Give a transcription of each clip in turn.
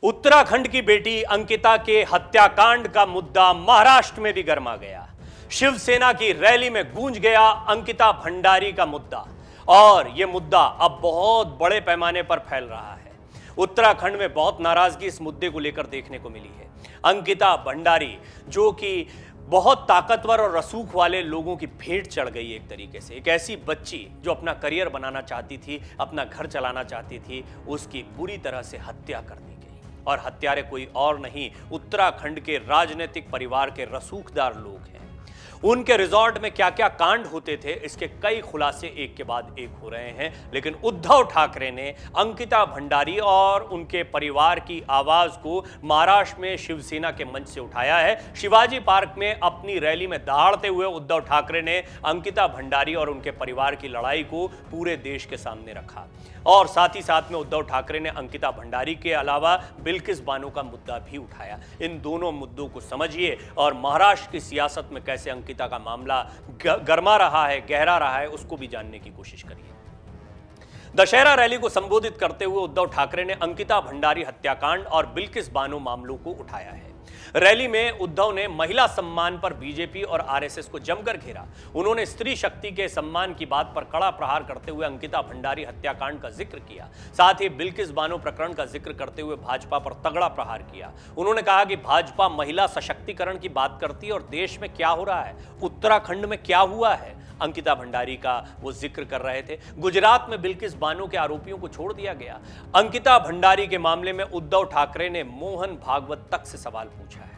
उत्तराखंड की बेटी अंकिता के हत्याकांड का मुद्दा महाराष्ट्र में भी गर्मा गया। शिवसेना की रैली में गूंज गया अंकिता भंडारी का मुद्दा और यह मुद्दा अब बहुत बड़े पैमाने पर फैल रहा है। उत्तराखंड में बहुत नाराजगी इस मुद्दे को लेकर देखने को मिली है। अंकिता भंडारी जो कि बहुत ताकतवर और रसूख वाले लोगों की भेंट चढ़ गई एक तरीके से, एक ऐसी बच्ची जो अपना करियर बनाना चाहती थी, अपना घर चलाना चाहती थी, उसकी बुरी तरह से हत्या कर दी गई। और हत्यारे कोई और नहीं, उत्तराखंड के राजनीतिक परिवार के रसूखदार लोग हैं। उनके रिजॉर्ट में क्या क्या कांड होते थे, इसके कई खुलासे एक के बाद एक हो रहे हैं। लेकिन उद्धव ठाकरे ने अंकिता भंडारी और उनके परिवार की आवाज को महाराष्ट्र में शिवसेना के मंच से उठाया है। शिवाजी पार्क में अपनी रैली में दहाड़ते हुए उद्धव ठाकरे ने अंकिता भंडारी और उनके परिवार की लड़ाई को पूरे देश के सामने रखा। और साथ ही साथ में उद्धव ठाकरे ने अंकिता भंडारी के अलावा बिल्किस बानो का मुद्दा भी उठाया। इन दोनों मुद्दों को समझिए और महाराष्ट्र की सियासत में कैसे अंकिता का मामला गर्मा रहा है, गहरा रहा है, उसको भी जानने की कोशिश करिए। दशहरा रैली को संबोधित करते हुए उद्धव ठाकरे ने अंकिता भंडारी हत्याकांड और बिल्किस बानो मामलों को उठाया है। रैली में उद्धव ने महिला सम्मान पर बीजेपी और आरएसएस को जमकर घेरा। उन्होंने स्त्री शक्ति के सम्मान की बात पर कड़ा प्रहार करते हुए अंकिता भंडारी हत्याकांड का जिक्र किया। साथ ही बिल्किस बानो प्रकरण का जिक्र करते हुए भाजपा पर तगड़ा प्रहार किया। उन्होंने कहा कि भाजपा महिला सशक्तिकरण की बात करती है और देश में क्या हो रहा है, उत्तराखंड में क्या हुआ है, अंकिता भंडारी का वो जिक्र कर रहे थे। गुजरात में बिल्किस बानो के आरोपियों को छोड़ दिया गया। अंकिता भंडारी के मामले में उद्धव ठाकरे ने मोहन भागवत तक से सवाल पूछा है।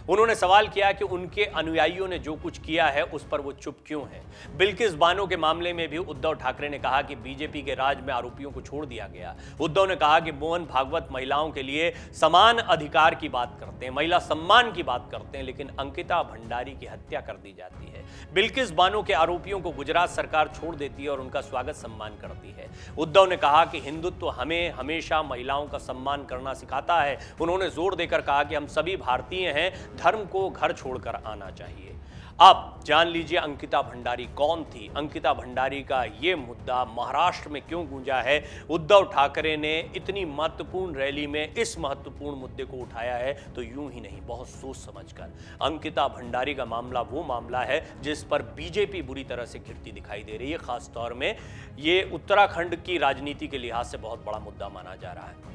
उन्होंने सवाल किया कि उनके अनुयायियों ने जो कुछ किया है उस पर वो चुप क्यों है। बिल्किस बानो के मामले में भी उद्धव ठाकरे ने कहा कि बीजेपी के राज में आरोपियों को छोड़ दिया गया। उद्धव ने कहा कि मोहन भागवत महिलाओं के लिए समान अधिकार की बात करते हैं, महिला सम्मान की बात करते हैं, लेकिन अंकिता भंडारी की हत्या कर दी जाती है। बिल्किस बानो के आरोपियों को गुजरात सरकार छोड़ देती है और उनका स्वागत सम्मान करती है। उद्धव ने कहा कि हिंदुत्व हमें हमेशा महिलाओं का सम्मान करना सिखाता है। उन्होंने जोर देकर कहा कि हम सभी भारतीय हैं, धर्म को घर छोड़कर आना चाहिए। अब जान लीजिए अंकिता भंडारी कौन थी। अंकिता भंडारी का यह मुद्दा महाराष्ट्र में क्यों गूंजा है, उद्धव ठाकरे ने इतनी महत्वपूर्ण रैली में इस महत्वपूर्ण मुद्दे को उठाया है, तो यूं ही नहीं, बहुत सोच समझकर। अंकिता भंडारी का मामला वो मामला है जिस पर बीजेपी बुरी तरह से घिरती दिखाई दे रही है। खास तौर में ये उत्तराखंड की राजनीति के लिहाज से बहुत बड़ा मुद्दा माना जा रहा है।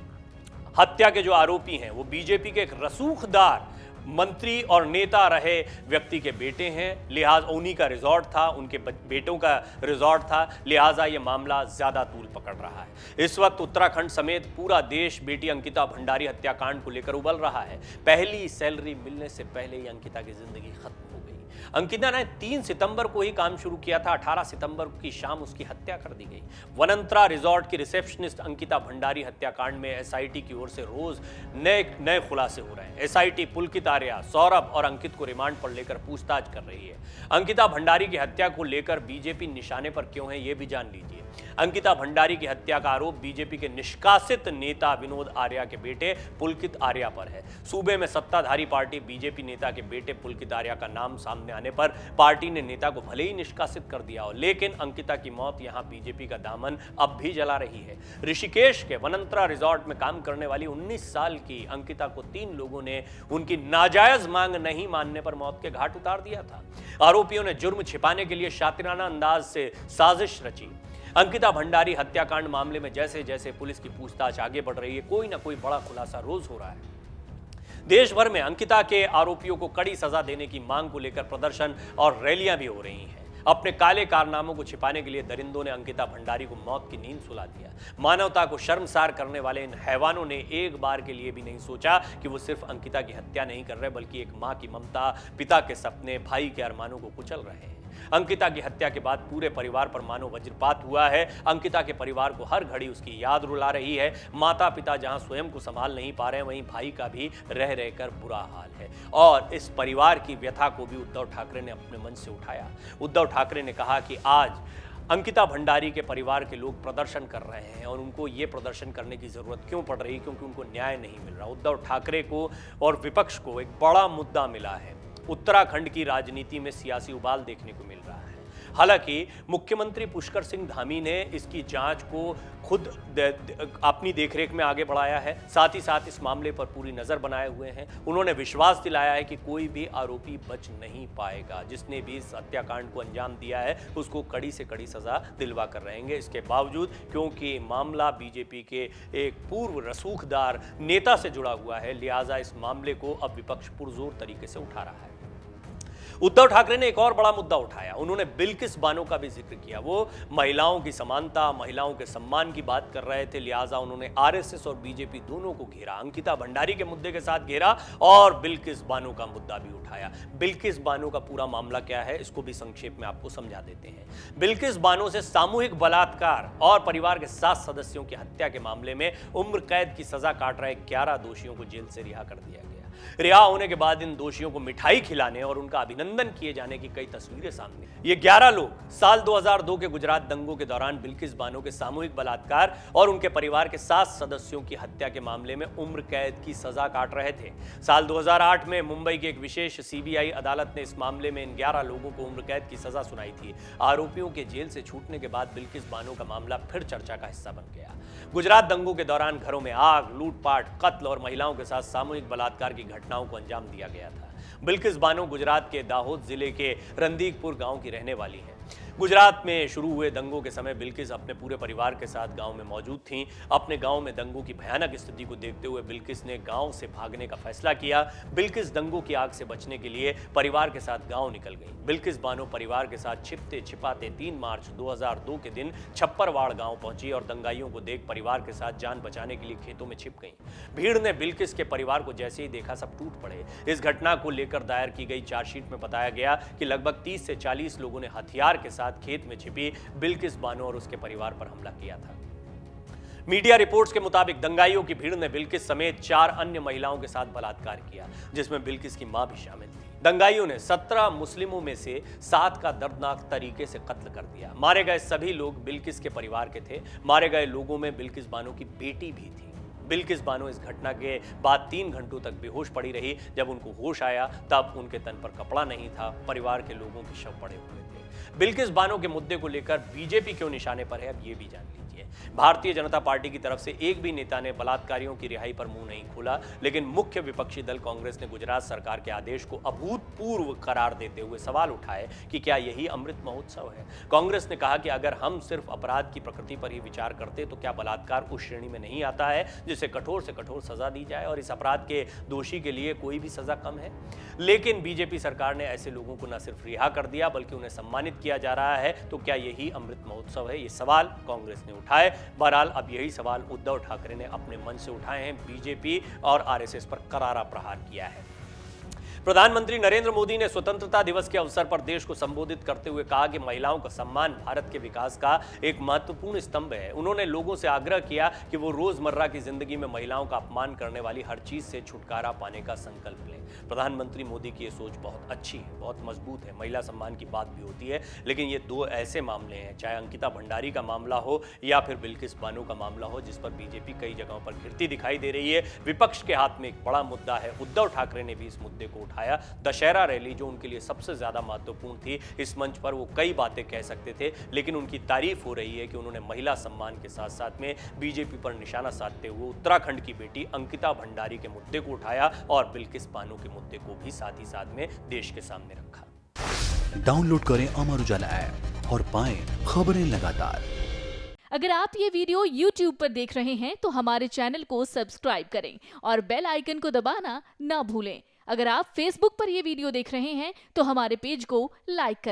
हत्या के जो आरोपी हैं वो बीजेपी के एक रसूखदार मंत्री और नेता रहे व्यक्ति के बेटे हैं। लिहाज उन्हीं का रिजॉर्ट था, उनके बेटों का रिजॉर्ट था, लिहाजा ये मामला ज्यादा तूल पकड़ रहा है। इस वक्त उत्तराखंड समेत पूरा देश बेटी अंकिता भंडारी हत्याकांड को लेकर उबल रहा है। पहली सैलरी मिलने से पहले ही अंकिता की जिंदगी खत्म हो गई। अंकिता ने 3 सितंबर को ही काम शुरू किया था, 18 सितंबर की शाम उसकी हत्या कर दी गई। वनंतरा रिजॉर्ट की रिसेप्शनिस्ट अंकिता भंडारी हत्याकांड में एसआईटी की ओर से रोज नए खुलासे हो रहे हैं। एसआईटी पुलकित आर्या, सौरभ और अंकित को रिमांड पर लेकर पूछताछ कर रही है। अंकिता भंडारी की हत्या को लेकर बीजेपी निशाने पर क्यों है, यह भी जान लीजिए। अंकिता भंडारी की हत्या का आरोप बीजेपी के निष्कासित नेता विनोद आर्या के बेटे पुलकित आर्या पर है। सूबे में सत्ताधारी पार्टी बीजेपी नेता के बेटे पुलकित आर्या का नाम सामने आने पर पार्टी ने नेता को भले ही निष्कासित कर दिया हो, लेकिन अंकिता की मौत यहां बीजेपी का दामन अब भी जला रही है। ऋषिकेश के वनंतरा रिजॉर्ट में काम करने वाली 19 साल की अंकिता को 3 लोगों ने उनकी नाजायज मांग नहीं मानने पर मौत के घाट उतार दिया था। आरोपियों ने जुर्म छिपाने के लिए शातिराना अंदाज से साजिश रची। अंकिता भंडारी हत्याकांड मामले में जैसे जैसे पुलिस की पूछताछ आगे बढ़ रही है, कोई ना कोई बड़ा खुलासा रोज हो रहा है। देश भर में अंकिता के आरोपियों को कड़ी सजा देने की मांग को लेकर प्रदर्शन और रैलियां भी हो रही हैं। अपने काले कारनामों को छिपाने के लिए दरिंदों ने अंकिता भंडारी को मौत की नींद सुला दिया। मानवता को शर्मसार करने वाले इन हैवानों ने एक बार के लिए भी नहीं सोचा कि वो सिर्फ अंकिता की हत्या नहीं कर रहे, बल्कि एक मां की ममता, पिता के सपने, भाई के अरमानों को कुचल रहे हैं। अंकिता की हत्या के बाद पूरे परिवार पर मानो वज्रपात हुआ है। अंकिता के परिवार को हर घड़ी उसकी याद रुला रही है। माता पिता जहां स्वयं को संभाल नहीं पा रहे हैं, वहीं भाई का भी रह रहकर बुरा हाल है। और इस परिवार की व्यथा को भी उद्धव ठाकरे ने अपने मन से उठाया। उद्धव ठाकरे ने कहा कि आज अंकिता भंडारी के परिवार के लोग प्रदर्शन कर रहे हैं और उनको ये प्रदर्शन करने की जरूरत क्यों पड़ रही, क्योंकि उनको न्याय नहीं मिल रहा। उद्धव ठाकरे को और विपक्ष को एक बड़ा मुद्दा मिला है। उत्तराखंड की राजनीति में सियासी उबाल देखने को मिल रहा है। हालांकि मुख्यमंत्री पुष्कर सिंह धामी ने इसकी जांच को खुद अपनी देखरेख में आगे बढ़ाया है। साथ ही साथ इस मामले पर पूरी नजर बनाए हुए हैं। उन्होंने विश्वास दिलाया है कि कोई भी आरोपी बच नहीं पाएगा। जिसने भी इस हत्याकांड को अंजाम दिया है उसको कड़ी से कड़ी सजा दिलवा कर रहेंगे। इसके बावजूद क्योंकि मामला बीजेपी के एक पूर्व रसूखदार नेता से जुड़ा हुआ है, लिहाजा इस मामले को अब विपक्ष पुरजोर तरीके से उठा रहा है। उद्धव ठाकरे ने एक और बड़ा मुद्दा उठाया। उन्होंने बिल्किस बानो का भी जिक्र किया। वो महिलाओं की समानता, महिलाओं के सम्मान की बात कर रहे थे, लिहाजा उन्होंने आरएसएस और बीजेपी दोनों को घेरा। अंकिता भंडारी के मुद्दे के साथ घेरा और बिल्किस बानो का मुद्दा भी उठाया। बिल्किस बानो का पूरा मामला क्या है, इसको भी संक्षेप में आपको समझा देते हैं। बिल्किस बानो से सामूहिक बलात्कार और परिवार के 7 सदस्यों की हत्या के मामले में उम्र कैद की सजा काट रहे 11 दोषियों को जेल से रिहा कर दिया गया। रिहा होने के बाद इन दोषियों को मिठाई खिलाने और उनका अभिनंदन किए जाने की कई तस्वीरें सामने। ये 11 लोग साल 2002 के गुजरात दंगों के दौरान बिल्किस बानो के सामूहिक बलात्कार और उनके परिवार के 7 सदस्यों की हत्या के मामले में उम्र कैद की सजा काट रहे थे। साल 2008 में मुंबई की एक विशेष सीबीआई अदालत ने इस मामले में इन 11 लोगों को उम्र कैद की सजा सुनाई थी। आरोपियों के जेल से छूटने के बाद बिल्किस बानो का मामला फिर चर्चा का हिस्सा बन गया। गुजरात दंगों के दौरान घरों में आग, लूटपाट, कत्ल और महिलाओं के साथ सामूहिक बलात्कार की घटनाओं को अंजाम दिया गया था। बिल्किस बानो गुजरात के दाहोद जिले के रंदीकपुर गांव की रहने वाली है। गुजरात में शुरू हुए दंगों के समय बिल्किस अपने पूरे परिवार के साथ गांव में मौजूद थीं। अपने गांव में दंगों की भयानक स्थिति को देखते हुए बिल्किस ने गांव से भागने का फैसला किया। बिल्किस दंगों की आग से बचने के लिए परिवार के साथ गांव निकल गई। बिल्किस बानो परिवार के साथ छिपते छिपाते 3 मार्च 2002 के दिन छप्परवाड़ गांव पहुंची और दंगाइयों को देख परिवार के साथ जान बचाने के लिए खेतों में छिप गई। भीड़ ने बिल्किस के परिवार को जैसे ही देखा सब टूट पड़े। इस घटना को लेकर दायर की गई चार्जशीट में बताया गया कि लगभग 30 से 40 लोगों ने हथियार के साथ खेत में छिपी बिल्किस बानो और उसके परिवार पर हमला किया था। मीडिया रिपोर्ट्स के मुताबिक दंगाइयों की भीड़ ने बिल्किस समेत 4 अन्य महिलाओं के साथ बलात्कार किया, जिसमें बिल्किस की मां भी शामिल थी। दंगाइयों ने 17 मुस्लिमों में से 7 का दर्दनाक तरीके से कत्ल कर दिया। मारे गए सभी लोग बिल्किस के परिवार के थे। मारे गए लोगों में बिल्किस बानो की बेटी भी थी। बिल्किस बानो इस घटना के बाद 3 घंटों तक बेहोश पड़ी रही। जब उनको होश आया तब उनके तन पर कपड़ा नहीं था। परिवार के लोगों के शव पड़े हुए थे। बिल्किस बानो के मुद्दे को लेकर बीजेपी क्यों निशाने पर है, अब ये भी जान लीजिए। भारतीय जनता पार्टी की तरफ से एक भी नेता ने बलात्कारियों की रिहाई पर मुंह नहीं खोला, लेकिन मुख्य विपक्षी दल कांग्रेस ने गुजरात सरकार के आदेश को अभूतपूर्व करार देते हुए सवाल उठाए कि क्या यही अमृत महोत्सव है। कांग्रेस ने कहा कि अगर हम सिर्फ अपराध की प्रकृति पर ही विचार करते तो क्या बलात्कार उस श्रेणी में नहीं आता है जिसे कठोर से कठोर सजा दी जाए और इस अपराध के दोषी के लिए कोई भी सजा कम है। लेकिन बीजेपी सरकार ने ऐसे लोगों को न सिर्फ रिहा कर दिया बल्कि उन्हें सम्मानित किया जा रहा है। तो क्या यही अमृत महोत्सव है, ये सवाल कांग्रेस ने उठाए। बहरहाल अब यही सवाल उद्धव ठाकरे ने अपने मन से उठाए हैं। बीजेपी और आरएसएस पर करारा प्रहार किया है। प्रधानमंत्री नरेंद्र मोदी ने स्वतंत्रता दिवस के अवसर पर देश को संबोधित करते हुए कहा कि महिलाओं का सम्मान भारत के विकास का एक महत्वपूर्ण स्तंभ है। उन्होंने लोगों से आग्रह किया कि वो रोजमर्रा की जिंदगी में महिलाओं का अपमान करने वाली हर चीज से छुटकारा पाने का संकल्प लें। प्रधानमंत्री मोदी की ये सोच बहुत अच्छी है, बहुत मजबूत है। महिला सम्मान की बात भी होती है, लेकिन ये 2 ऐसे मामले हैं, चाहे अंकिता भंडारी का मामला हो या फिर बिल्किस बानो का मामला हो, जिस पर बीजेपी कई जगहों पर घिरती दिखाई दे रही है। विपक्ष के हाथ में एक बड़ा मुद्दा है। उद्धव ठाकरे ने भी इस मुद्दे को उठाया। दशहरा रैली जो उनके लिए सबसे ज्यादा महत्वपूर्ण थी, इस मंच पर वो कई बातें कह सकते थे, लेकिन उनकी तारीफ हो रही है कि उन्होंने महिला सम्मान के साथ साथ में बीजेपी पर निशाना साधते हुए उत्तराखंड की बेटी अंकिता भंडारी के मुद्दे को उठाया और बिल्किस बानो के मुद्दे को भी साथ ही साथ में देश के सामने रखा। डाउनलोड करें अमर उजाला ऐप और पाएं खबरें लगातार। अगर आप ये वीडियो YouTube पर देख रहे हैं तो हमारे चैनल को सब्सक्राइब करें और बेल आइकन को दबाना ना भूलें। अगर आप Facebook पर ये वीडियो देख रहे हैं तो हमारे पेज को लाइक करें।